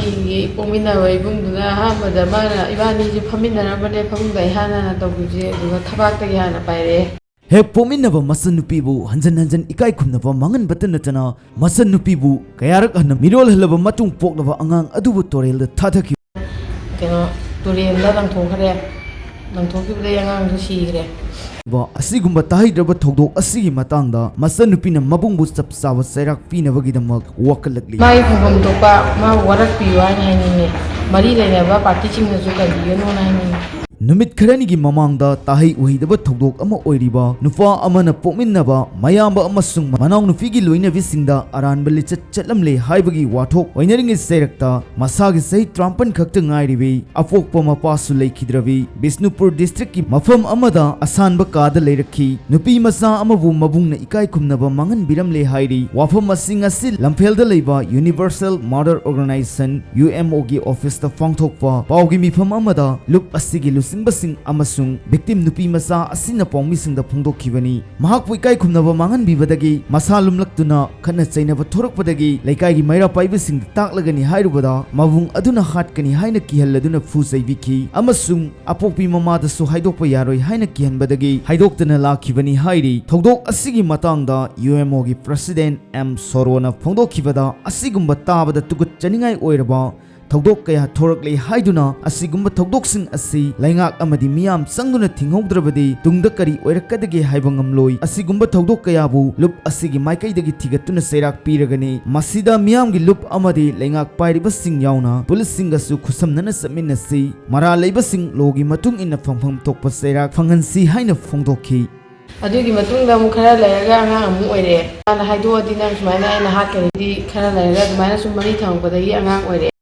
ibani Pokminaba ibungduna ahamada mana ibani faminarabane famungda ihana tawbije aduga thabakdagi hana paire Hek Pokminaba masanupibu hanjan ikai khumnaba mangan batanatana masanupibu kayarak hana mirolhlba matung poknaba angang adubu turelda thakhi keno turelda langthokibde angang su sigre ba asigumba tahidraba thodok asigi matangda masanupina mabungbu sapsawa sairak pinabagidamak wakalakli mai phum topa ma warak piwa ni mari lainaba party chingna su kandiyo no nai Numit kharani mamangda tahi uhidaba thodok ama oiriba nufa amana Pokminaba mayamba amasung manang nufigi loina visingda aranba lichat chatlamle haibagi wathok oinaringi sairakta masagi sahi 53 khakta ngairibi afokpa mapasu leikidrabi Bisnupur district ki mafam amada asanba kada leirakhi nupi masa amabu mabungna ikai khumnaba mangan biramle hairi wafam masing asil lamfelda leiba Universal Mother Organization UMO gi office ta phangthokpa pawgi mifam amada lup asigi Basing amasung victim nupi masa asina pongmising da phongdokhibani mahakpui kai khumnaba mangan bibadagi masalum laktuna khana chainaba thorakpadagi laikai gi maira paibasing taklagani hairubada mabung aduna hatkani haina kihalladuna fusaibiki amasung apokpi mamada su haidokpa yaroi haina kihanbadagi haidoktana lakhibani hairi thodok asigi matangda UMO gi president M Sorona phongdokhibada asigumba tabada tugut chaningai oiraba Thodok kaya thorakle haiduna asigumba thodoksin asi laingak amadi miyam sangduna thinghogdrabadi tungda kari oirakadagi haibangamloi asigumba thodok kaya bu lup asigi maikaidagi thigatuna sairak piragani masida miyam gi lup amadi laingak pairibasing yauna pulisingasu khusamnana saminasi mara leibasing logi matung inna phangphang tokpa sairak phangansi haina phongdokhi adugi matungda mu khara layraga angang amu oire ana haido adi nang sumaina aina hatkari di khara layraga dumaina sum mari thangpadagi angang oire